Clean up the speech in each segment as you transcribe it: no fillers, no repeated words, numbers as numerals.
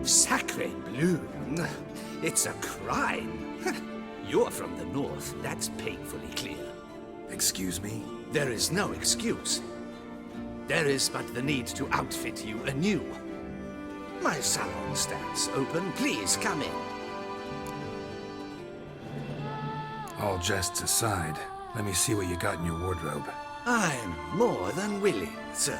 Sacre bleu! It's a crime! You're from the north, that's painfully clear. Excuse me? There is no excuse. There is but the need to outfit you anew. My salon stands open. Please come in. All jests aside, let me see what you got in your wardrobe. I'm more than willing, sir.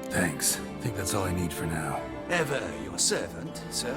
Thanks. I think that's all I need for now. Ever your servant, sir.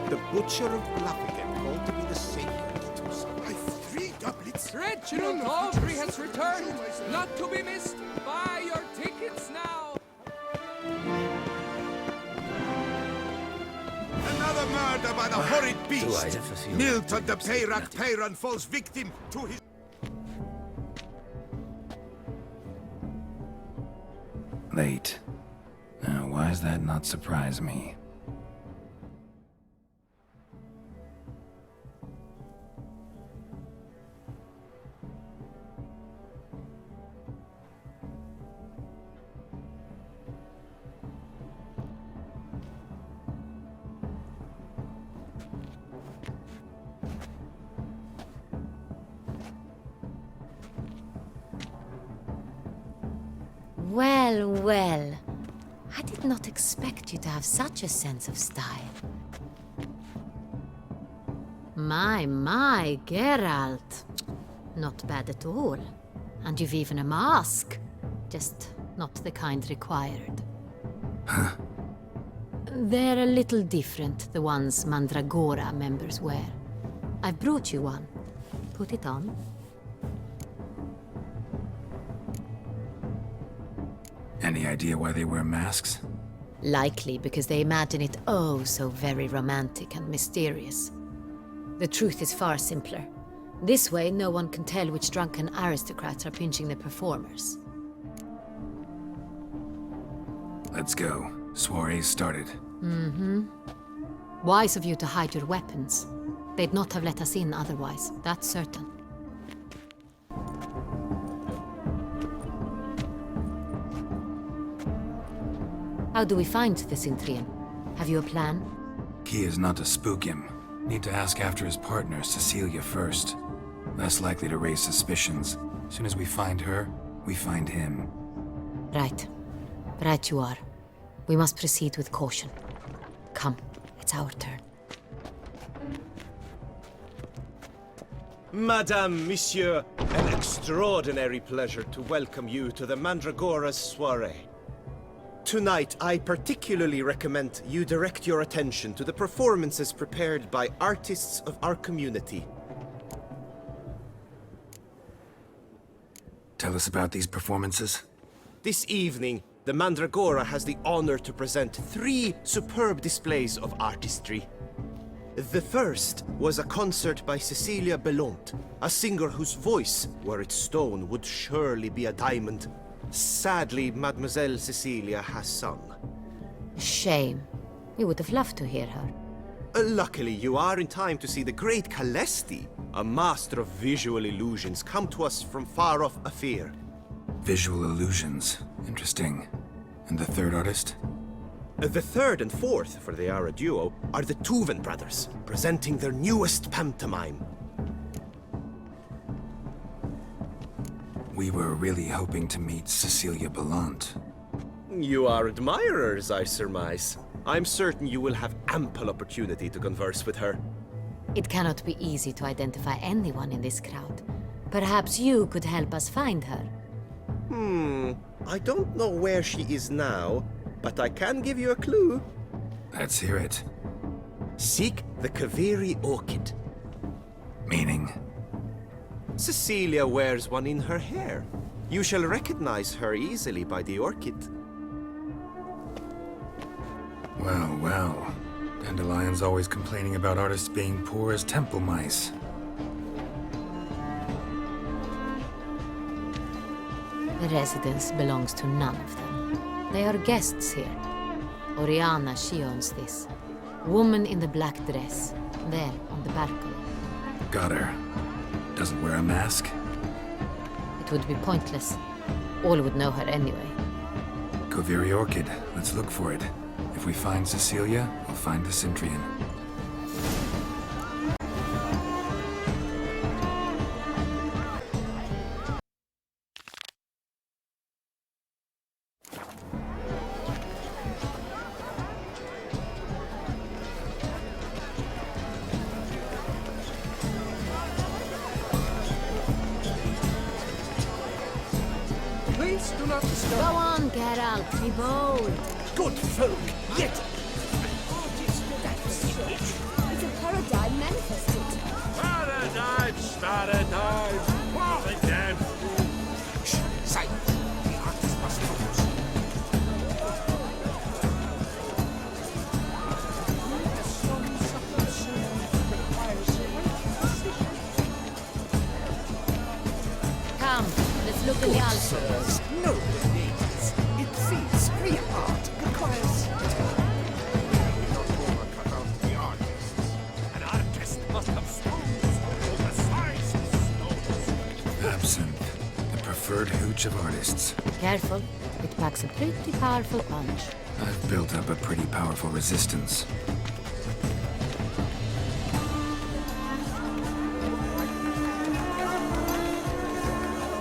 The Butcher of Bluffigan, called to be the sacred to some. I've 3 doublets. Reginald Aubrey has returned, not to be missed. Buy your tickets now. Another murder by the horrid beast. Do I ever feel Milton the like Peyrac Peyran falls victim to his... Late. Now, why does that not surprise me? Well, well. I did not expect you to have such a sense of style. My, Geralt. Not bad at all. And you've even a mask. Just not the kind required. Huh? They're a little different, the ones Mandragora members wear. I've brought you one. Put it on. Any idea why they wear masks? Likely because they imagine it oh so very romantic and mysterious. The truth is far simpler. This way, no one can tell which drunken aristocrats are pinching the performers. Let's go. Soiree's started. Mm-hmm. Wise of you to hide your weapons. They'd not have let us in otherwise, that's certain. How do we find the Cintrian? Have you a plan? Key is not to spook him. Need to ask after his partner, Cecilia, first. Less likely to raise suspicions. As soon as we find her, we find him. Right. Right you are. We must proceed with caution. Come, it's our turn. Madame, Monsieur, an extraordinary pleasure to welcome you to the Mandragora's soiree. Tonight, I particularly recommend you direct your attention to the performances prepared by artists of our community. Tell us about these performances. This evening, the Mandragora has the honor to present 3 superb displays of artistry. The first was a concert by Cecilia Bellont, a singer whose voice, were it stone, would surely be a diamond. Sadly, Mademoiselle Cecilia has sung. Shame. We would have loved to hear her. Luckily, you are in time to see the great Calesti, a master of visual illusions, come to us from far off Afir. Visual illusions. Interesting. And the third artist? The third and fourth, for they are a duo, are the Tuven brothers, presenting their newest pantomime. We were really hoping to meet Cecilia Belant. You are admirers, I surmise. I'm certain you will have ample opportunity to converse with her. It cannot be easy to identify anyone in this crowd. Perhaps you could help us find her. I don't know where she is now, but I can give you a clue. Let's hear it. Seek the Kaviri orchid. Meaning? Cecilia wears one in her hair. You shall recognize her easily by the orchid. Well, well. Dandelion's always complaining about artists being poor as temple mice. The residence belongs to none of them. They are guests here. Oriana, she owns this. Woman in the black dress. There, on the balcony. Got her. Doesn't wear a mask? It would be pointless. All would know her anyway. Koviri Orchid. Let's look for it. If we find Cecilia, we'll find the Cintrian. Please do not disturb. Go on, Geralt, be bold. Good folk, yet It's a paradigm manifested. Paradise, Providence. Shh, silence. The artist must focus. Come, let's look in the alcove. Sirs, no ladies. It feeds free art requires An artist must have stones oversized stones. Absinthe. The preferred hooch of artists. Careful, it packs a pretty powerful punch. I've built up a pretty powerful resistance.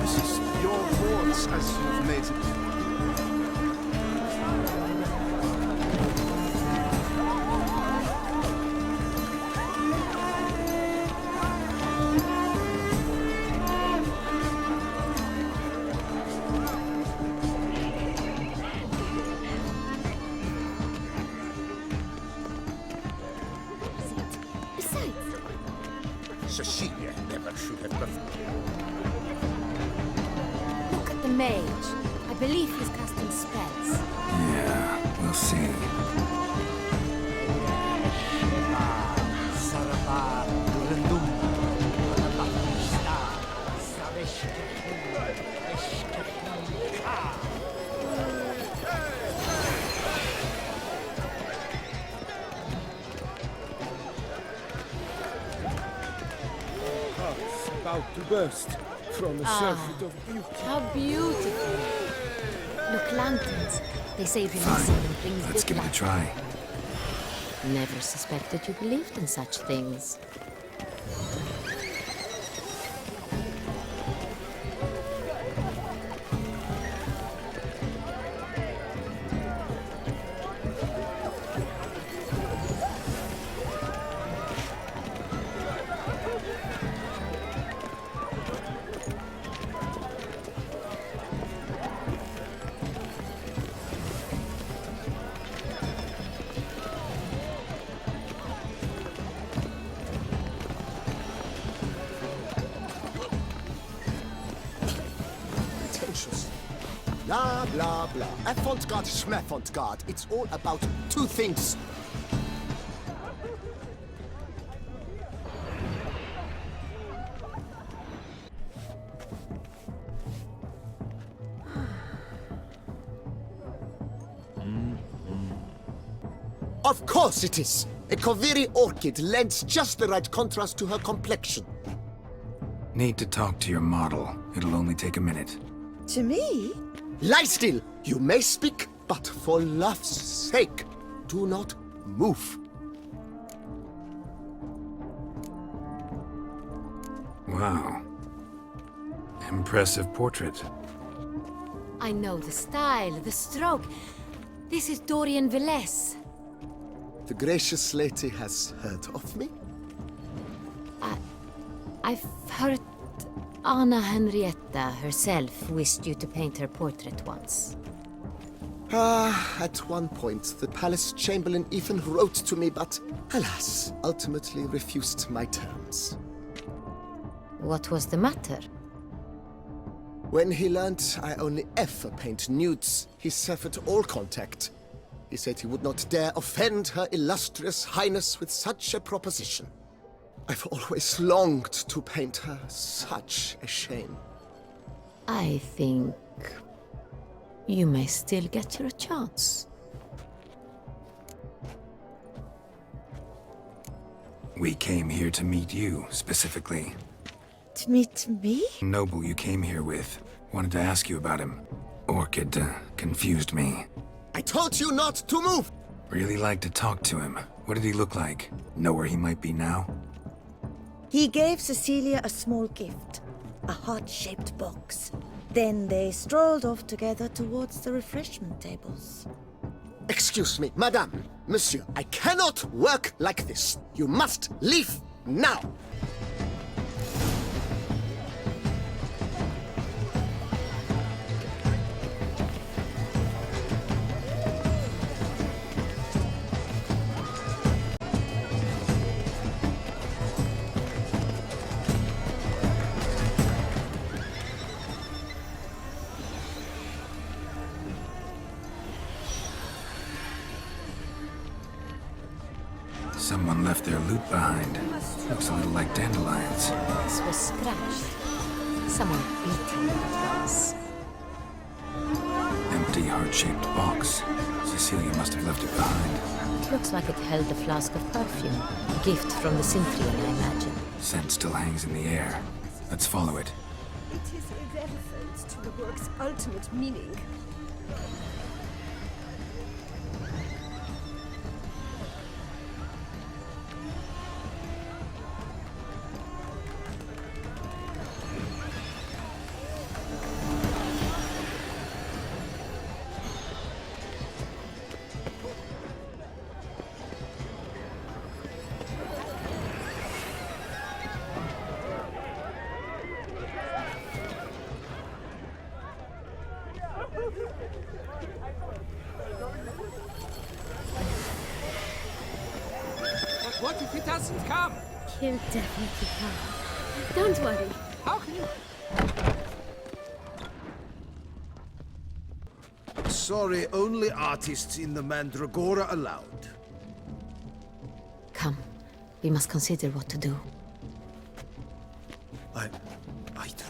This is your thoughts as you've made it. Besides, Cecilia never should have left. Look at the mage. I believe he's casting spells. Yeah, we'll see. About to burst from a surfeit of beauty. How beautiful. Look, lanterns. They say if you Fine. miss something, things Let's good give it a luck. try. Never suspected you believed in such things. Pretentious. Blah, blah, blah. Avant-garde, schmavant-garde. It's all about two things. Of course it is! A Koviri orchid lends just the right contrast to her complexion. Need to talk to your model. It'll only take a minute. To me? Lie still! You may speak, but for love's sake, do not move. Wow. Impressive portrait. I know the style, the stroke. This is Dorian Velez. The gracious lady has heard of me? I've heard Anna Henrietta herself wished you to paint her portrait once. At one point, the palace chamberlain even wrote to me, but alas, ultimately refused my terms. What was the matter? When he learned I only ever paint nudes, he severed all contact. He said he would not dare offend her illustrious highness with such a proposition. I've always longed to paint her. Such a shame. I think you may still get your chance. We came here to meet you, specifically. To meet me? Noble you came here with. Wanted to ask you about him. Orchid confused me. I told you not to move! Really like to talk to him. What did he look like? Know where he might be now? He gave Cecilia a small gift, a heart-shaped box. Then they strolled off together towards the refreshment tables. Excuse me, madame, monsieur, I cannot work like this. You must leave now! Someone left their loot behind. Looks a little like dandelions. This was scratched. Someone beat it once. Empty heart-shaped box. Cecilia must have left it behind. It looks like it held a flask of perfume. A gift from the Synthrian, I imagine. Scent still hangs in the air. Let's follow it. It is irrelevant to the work's ultimate meaning. But what if it doesn't come? He'll definitely come. Don't worry. How can you... Sorry, only artists in the Mandragora allowed. Come, we must consider what to do. I'd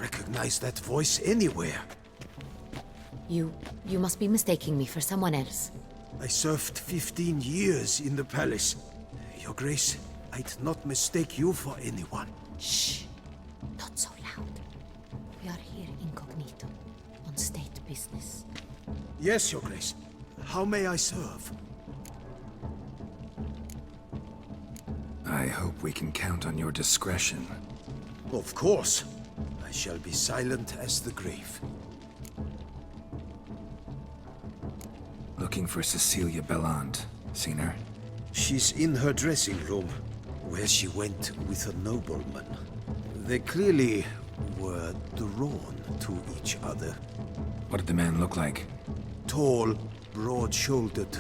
recognize that voice anywhere. You must be mistaking me for someone else. I served 15 years in the palace. Your Grace, I'd not mistake you for anyone. Shh! Not so loud. We are here incognito, on state business. Yes, Your Grace. How may I serve? I hope we can count on your discretion. Of course. I shall be silent as the grave. Looking for Cecilia Bellant. Seen her? She's in her dressing room, where she went with a nobleman. They clearly were drawn to each other. What did the man look like? Tall, broad-shouldered,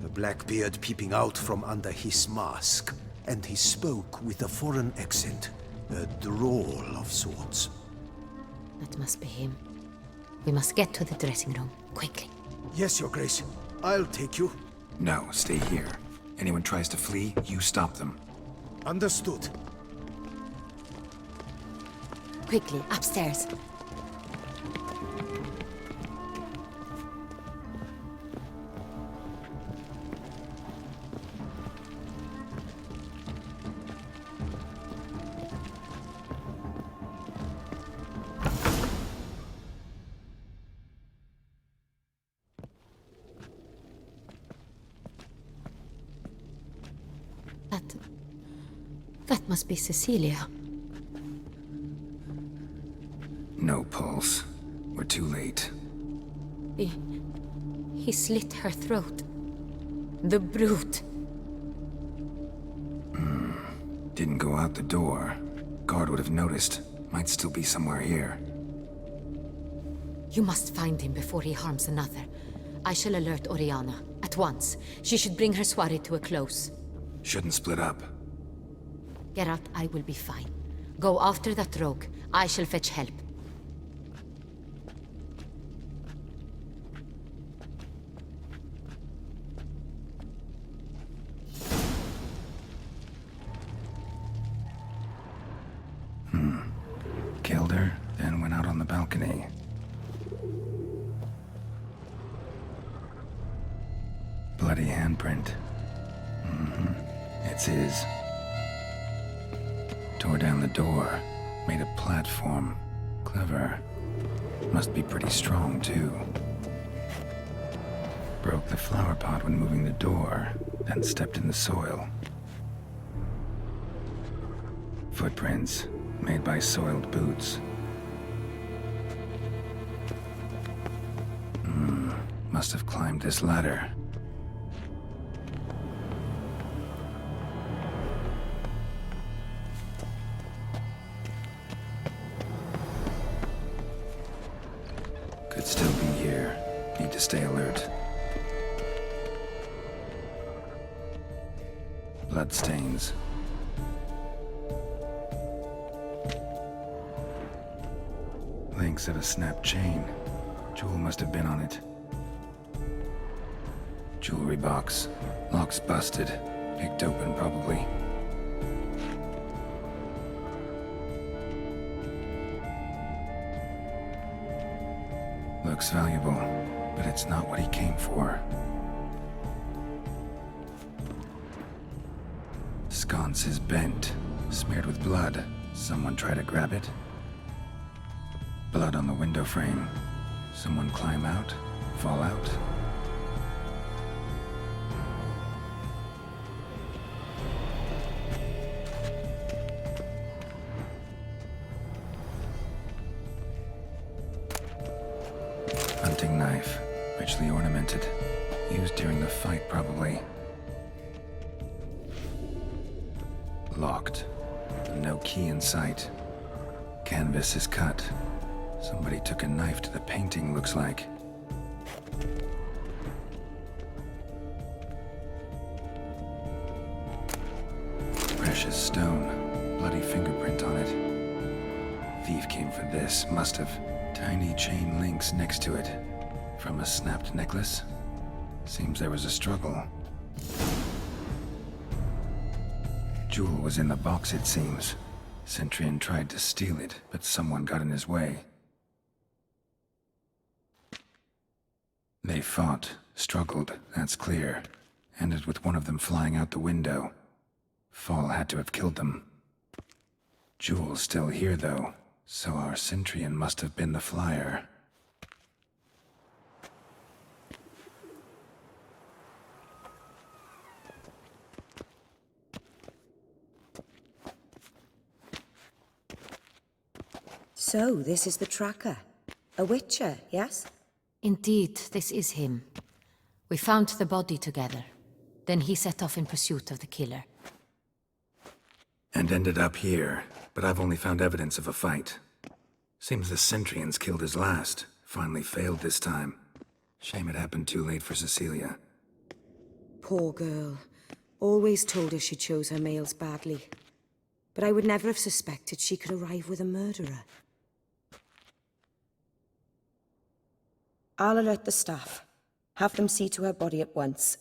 a black beard peeping out from under his mask, and he spoke with a foreign accent, a drawl of sorts. That must be him. We must get to the dressing room, quickly. Yes, Your Grace. I'll take you. No, stay here. Anyone tries to flee, you stop them. Understood. Quickly, upstairs. That must be Cecilia. No pulse. We're too late. He slit her throat. The brute. Didn't go out the door. Guard would have noticed. Might still be somewhere here. You must find him before he harms another. I shall alert Oriana. At once. She should bring her soirée to a close. Shouldn't split up. Geralt, I will be fine. Go after that rogue. I shall fetch help. Killed her, then went out on the balcony. Bloody handprint. It's his. Tore down the door. Made a platform. Clever. Must be pretty strong, too. Broke the flower pot when moving the door, then stepped in the soil. Footprints, made by soiled boots. Must have climbed this ladder. Could still be here. Need to stay alert. Bloodstains. Links of a snapped chain. Jewel must have been on it. Jewelry box. Lock's busted. Picked open, probably. Looks valuable, but it's not what he came for. Sconce is bent, smeared with blood. Someone try to grab it? Blood on the window frame. Someone climb out? Fall out? Hunting knife, richly ornamented. Used during the fight, probably. Locked. No key in sight. Canvas is cut. Somebody took a knife to the painting, looks like. Precious stone. Bloody fingerprint on it. Thief came for this, must have. Tiny chain links next to it. From a snapped necklace? Seems there was a struggle. Jewel was in the box, it seems. Centurion tried to steal it, but someone got in his way. They fought, struggled, that's clear. Ended with one of them flying out the window. Fall had to have killed them. Jewel's still here, though, so our Centurion must have been the flyer. So, this is the tracker. A witcher, yes? Indeed, this is him. We found the body together. Then he set off in pursuit of the killer. And ended up here, but I've only found evidence of a fight. Seems the Centurions killed his last. Finally failed this time. Shame it happened too late for Cecilia. Poor girl. Always told her she chose her males badly. But I would never have suspected she could arrive with a murderer. I'll alert the staff. Have them see to her body at once.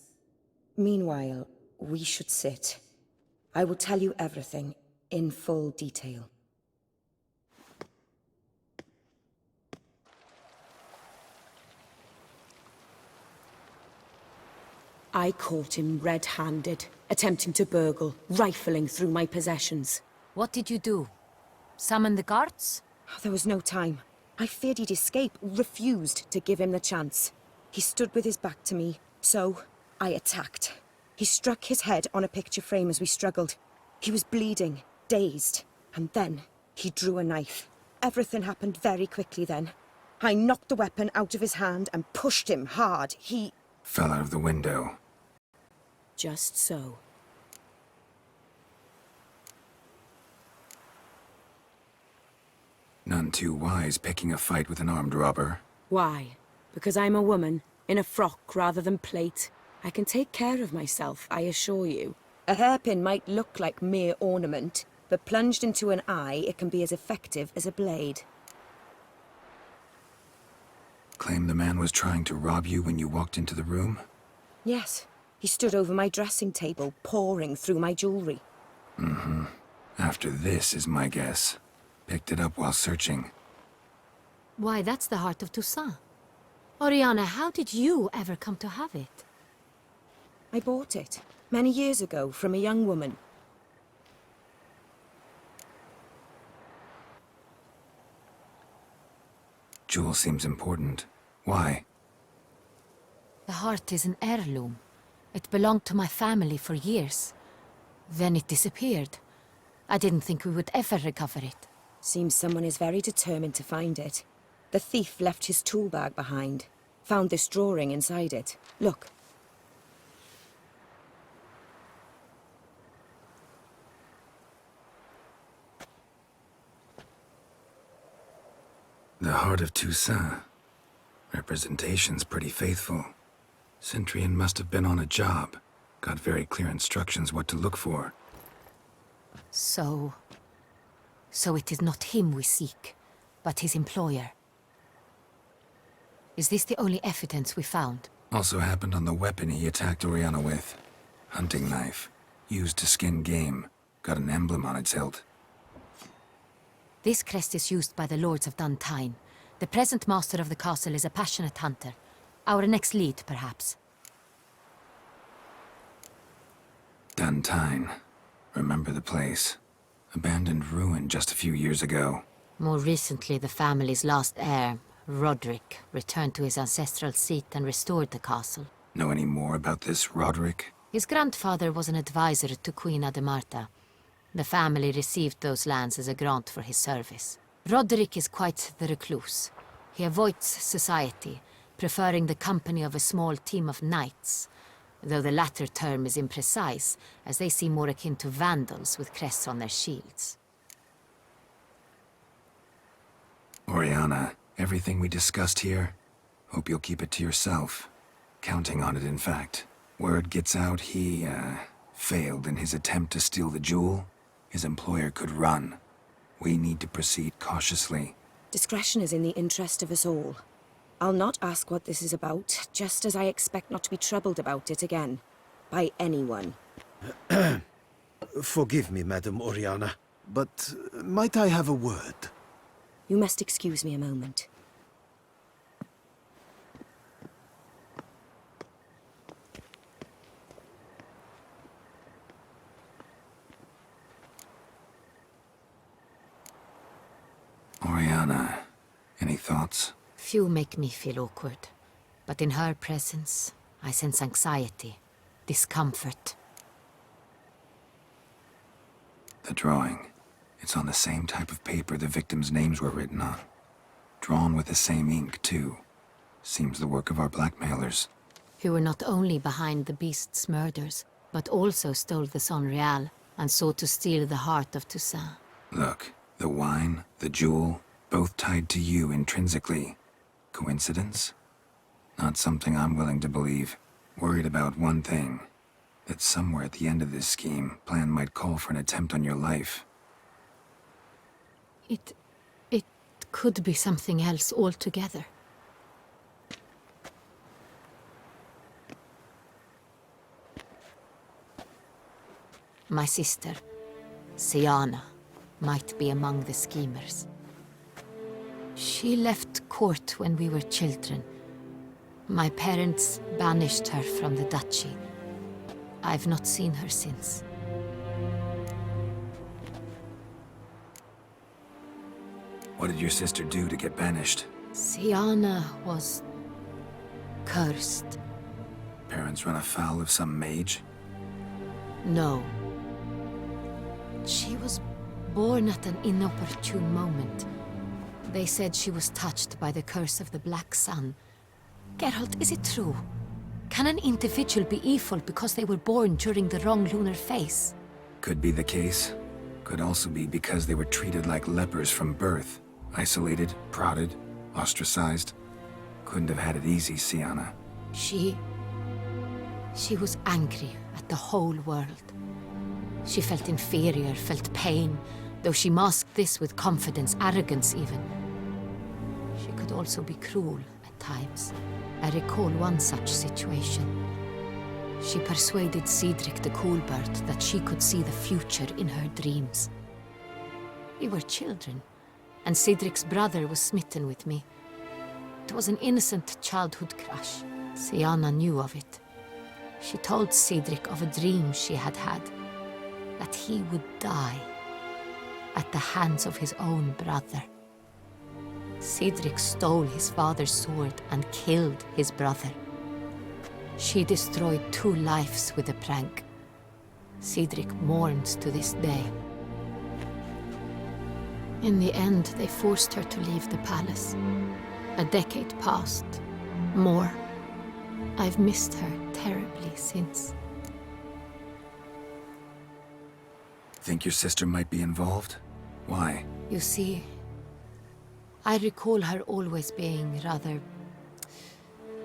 Meanwhile, we should sit. I will tell you everything, in full detail. I caught him red-handed, attempting to burgle, rifling through my possessions. What did you do? Summon the guards? There was no time. I feared he'd escape, refused to give him the chance. He stood with his back to me, so I attacked. He struck his head on a picture frame as we struggled. He was bleeding, dazed, and then he drew a knife. Everything happened very quickly then. I knocked the weapon out of his hand and pushed him hard. He Fell out of the window. just so. None too wise picking a fight with an armed robber. Why? Because I'm a woman, in a frock rather than plate. I can take care of myself, I assure you. A hairpin might look like mere ornament, but plunged into an eye, it can be as effective as a blade. Claim the man was trying to rob you when you walked into the room? Yes, he stood over my dressing table, pouring through my jewelry. After this is my guess. Picked it up while searching. Why, that's the heart of Toussaint. Oriana, how did you ever come to have it? I bought it, many years ago, from a young woman. Jewel seems important. Why? The heart is an heirloom. It belonged to my family for years. Then it disappeared. I didn't think we would ever recover it. Seems someone is very determined to find it. The thief left his tool bag behind. Found this drawing inside it. Look. The heart of Toussaint. Representation's pretty faithful. Centurion must have been on a job. Got very clear instructions what to look for. So it is not him we seek, but his employer. Is this the only evidence we found? Also happened on the weapon he attacked Oriana with. Hunting knife. Used to skin game. Got an emblem on its hilt. This crest is used by the Lords of Duntine. The present master of the castle is a passionate hunter. Our next lead, perhaps. Duntine. Remember the place. Abandoned ruin just a few years ago. More recently, the family's last heir, Roderick, returned to his ancestral seat and restored the castle. Know any more about this Roderick? His grandfather was an advisor to Queen Ademarta. The family received those lands as a grant for his service. Roderick is quite the recluse. He avoids society, preferring the company of a small team of knights, though the latter term is imprecise, as they seem more akin to vandals with crests on their shields. Oriana, everything we discussed here, hope you'll keep it to yourself. Counting on it, in fact. Word gets out he, failed in his attempt to steal the jewel. His employer could run. We need to proceed cautiously. Discretion is in the interest of us all. I'll not ask what this is about, just as I expect not to be troubled about it again. By anyone. Forgive me, Madam Oriana, but might I have a word? You must excuse me a moment. Oriana, any thoughts? Few make me feel awkward, but in her presence, I sense anxiety, discomfort. The drawing. It's on the same type of paper the victims' names were written on. Drawn with the same ink, too. Seems the work of our blackmailers. Who were not only behind the beast's murders, but also stole the Son Real and sought to steal the heart of Toussaint. Look, the wine, the jewel, both tied to you intrinsically. Coincidence? Not something I'm willing to believe. Worried about one thing. That somewhere at the end of this scheme, plan might call for an attempt on your life. It could be something else altogether. My sister, Siana, might be among the schemers. She left court when we were children. My parents banished her from the duchy. I've not seen her since. What did your sister do to get banished? Siana was cursed. Parents run afoul of some mage? No. She was born at an inopportune moment. They said she was touched by the curse of the Black Sun. Geralt, is it true? Can an individual be evil because they were born during the wrong lunar phase? Could be the case. Could also be because they were treated like lepers from birth. Isolated, prodded, ostracized. Couldn't have had it easy, Syanna. She was angry at the whole world. She felt inferior, felt pain, though she masked this with confidence, arrogance even. She could also be cruel at times. I recall one such situation. She persuaded Cedric the Coolbird that she could see the future in her dreams. We were children, and Cedric's brother was smitten with me. It was an innocent childhood crush. Syanna knew of it. She told Cedric of a dream she had had, that he would die at the hands of his own brother. Cedric stole his father's sword and killed his brother. She destroyed 2 lives with a prank. Cedric mourns to this day. In the end, they forced her to leave the palace. A decade passed. More. I've missed her terribly since. Think your sister might be involved? Why? You see, I recall her always being rather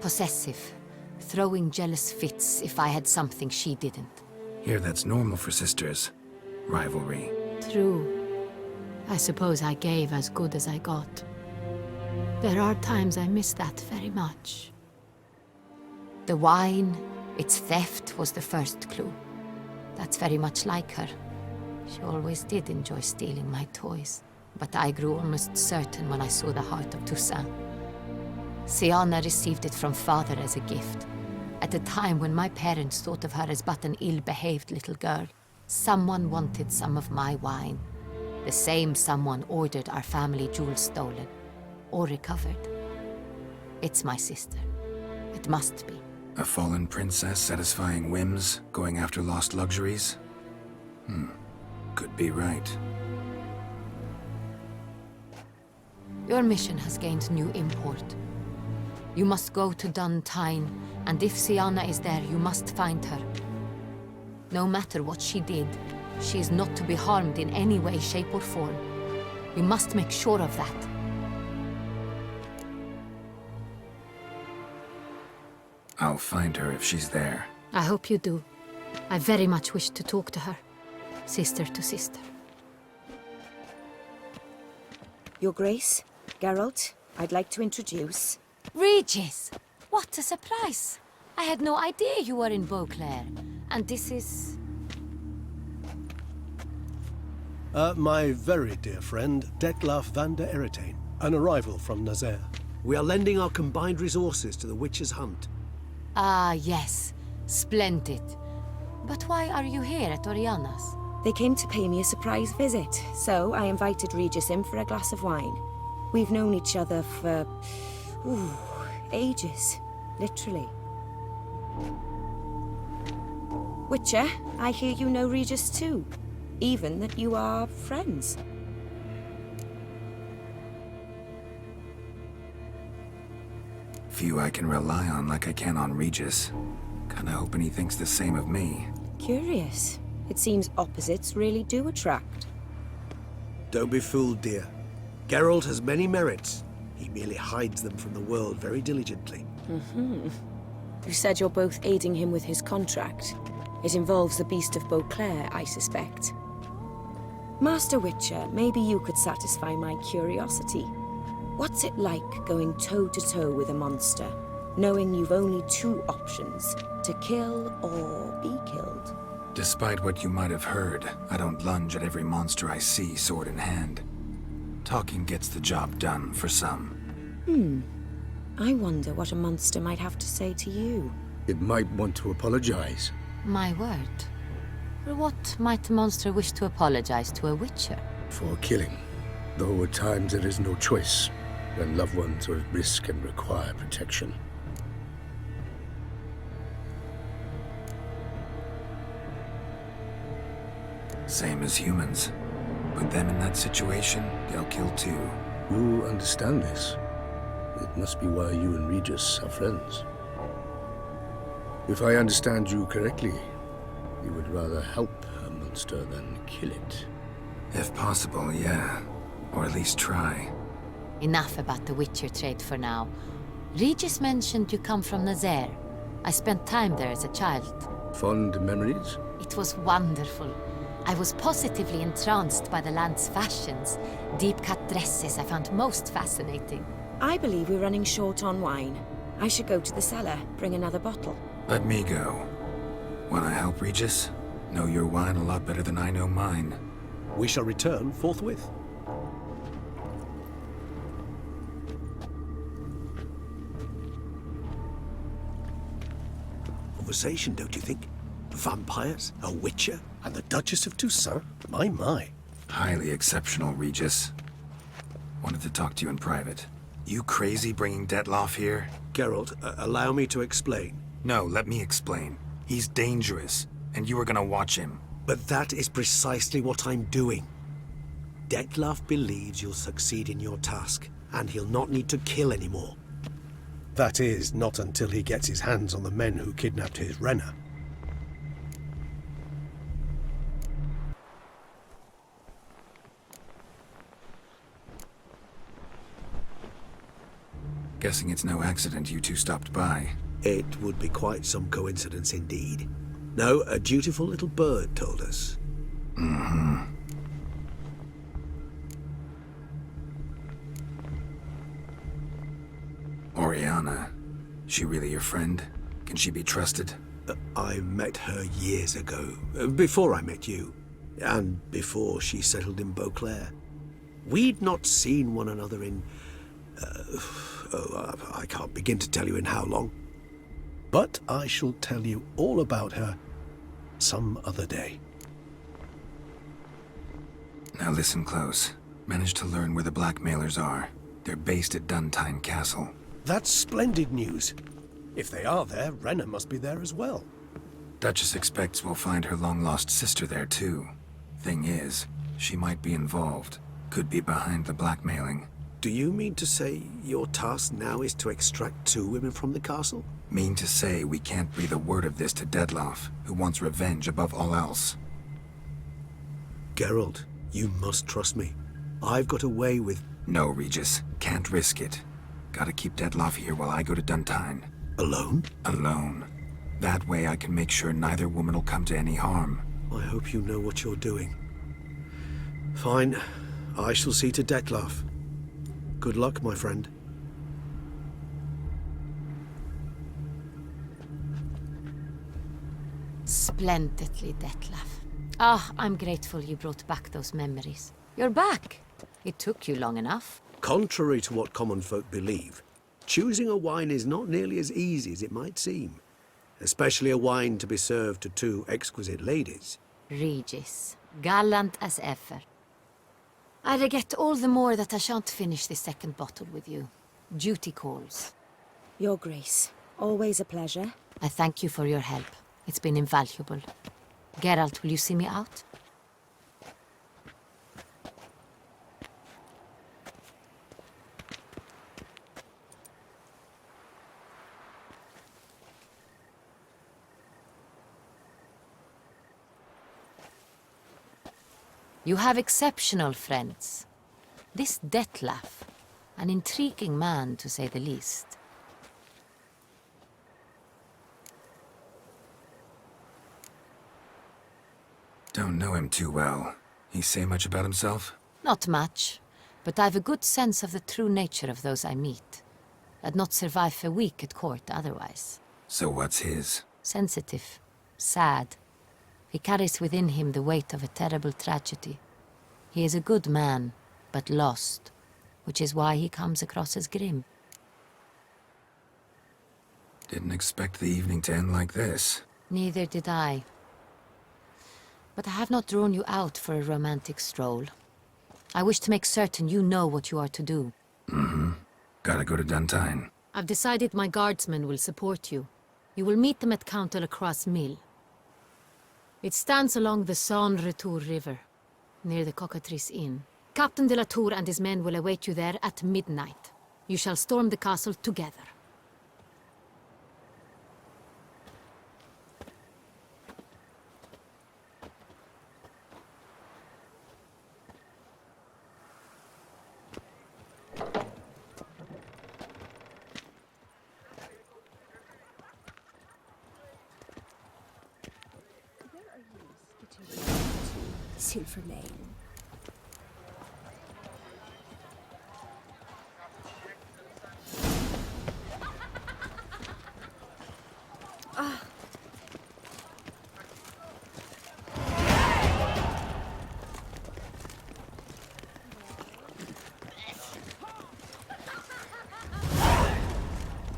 possessive, throwing jealous fits if I had something she didn't. Here, that's normal for sisters. Rivalry. True. I suppose I gave as good as I got. There are times I miss that very much. The wine, its theft was the first clue. That's very much like her. She always did enjoy stealing my toys, but I grew almost certain when I saw the heart of Toussaint. Syanna received it from father as a gift. At a time when my parents thought of her as but an ill-behaved little girl, someone wanted some of my wine. The same someone ordered our family jewels stolen, or recovered. It's my sister. It must be. A fallen princess satisfying whims, going after lost luxuries? Could be right. Your mission has gained new import. You must go to Dun Tine, and if Syanna is there, you must find her. No matter what she did, she is not to be harmed in any way, shape, or form. You must make sure of that. I'll find her if she's there. I hope you do. I very much wish to talk to her. Sister to sister. Your Grace, Geralt, I'd like to introduce... Regis! What a surprise! I had no idea you were in Beauclair. And this is... My very dear friend, Detlaf van der Eretain, an arrival from Nazaire. We are lending our combined resources to the Witch's Hunt. Ah, yes. Splendid. But why are you here at Oriana's? They came to pay me a surprise visit, so I invited Regis in for a glass of wine. We've known each other for... ages. Literally. Witcher, I hear you know Regis too. Even that you are friends. Few I can rely on like I can on Regis. Kinda hoping he thinks the same of me. Curious. It seems opposites really do attract. Don't be fooled, dear. Geralt has many merits. He merely hides them from the world very diligently. You said you're both aiding him with his contract. It involves the Beast of Beauclair, I suspect. Master Witcher, maybe you could satisfy my curiosity. What's it like going toe-to-toe with a monster, knowing you've only 2 options, to kill or be killed? Despite what you might have heard, I don't lunge at every monster I see sword in hand. Talking gets the job done for some. I wonder what a monster might have to say to you. It might want to apologize. My word. For what might a monster wish to apologize to a witcher? For killing. Though at times there is no choice, when loved ones are at risk and require protection. Same as humans. Put them in that situation, they'll kill too. You understand this. It must be why you and Regis are friends. If I understand you correctly, you would rather help a monster than kill it. If possible, yeah. Or at least try. Enough about the Witcher trade for now. Regis mentioned you come from Nazaire. I spent time there as a child. Fond memories? It was wonderful. I was positively entranced by the land's fashions. Deep-cut dresses I found most fascinating. I believe we're running short on wine. I should go to the cellar, bring another bottle. Let me go. Wanna help, Regis? Know your wine a lot better than I know mine. We shall return forthwith. Conversation, don't you think? Vampires, a witcher, and the Duchess of Toussaint? My. Highly exceptional, Regis. Wanted to talk to you in private. You crazy bringing Detloff here? Geralt, allow me to explain. No, let me explain. He's dangerous, and you were gonna watch him. But that is precisely what I'm doing. Detlaff believes you'll succeed in your task, and he'll not need to kill anymore. That is, not until he gets his hands on the men who kidnapped his Renna. Guessing it's no accident you two stopped by. It would be quite some coincidence indeed. No, a dutiful little bird told us. Mm-hmm. Oriana. She really your friend? Can she be trusted? I met her years ago, before I met you, and before she settled in Beauclair. We'd not seen one another in... I can't begin to tell you in how long. But I shall tell you all about her some other day. Now listen close. Managed to learn where the blackmailers are. They're based at Duntine Castle. That's splendid news. If they are there, Renna must be there as well. Duchess expects we'll find her long-lost sister there too. Thing is, she might be involved. Could be behind the blackmailing. Do you mean to say your task now is to extract 2 women from the castle? Mean to say we can't breathe a word of this to Detloff, who wants revenge above all else. Geralt, you must trust me. I've got away with... No, Regis. Can't risk it. Gotta keep Detloff here while I go to Duntine. Alone? Alone. That way I can make sure neither woman will come to any harm. I hope you know what you're doing. Fine. I shall see to Detlaff. Good luck, my friend. Splendidly, Detlaff. Ah, I'm grateful you brought back those memories. You're back. It took you long enough. Contrary to what common folk believe, choosing a wine is not nearly as easy as it might seem. Especially a wine to be served to 2 exquisite ladies. Regis, gallant as ever. I regret all the more that I shan't finish this second bottle with you. Duty calls. Your Grace, always a pleasure. I thank you for your help. It's been invaluable. Geralt, will you see me out? You have exceptional friends. This Detlaff, an intriguing man to say the least. Don't know him too well. He say much about himself? Not much, but I've a good sense of the true nature of those I meet. I'd not survive a week at court otherwise. So what's his? Sensitive, sad. He carries within him the weight of a terrible tragedy. He is a good man, but lost, which is why he comes across as grim. Didn't expect the evening to end like this. Neither did I. But I have not drawn you out for a romantic stroll. I wish to make certain you know what you are to do. Mm-hmm. Gotta go to Duntine. I've decided my guardsmen will support you. You will meet them at Count Delacroix's mill. It stands along the Saône Retour River, near the Cockatrice Inn. Captain de la Tour and his men will await you there at midnight. You shall storm the castle together. Silvermane.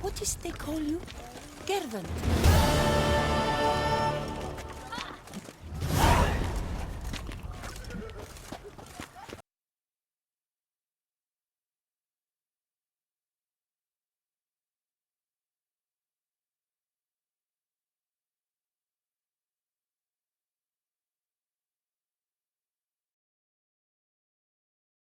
What is they call you? Gervin.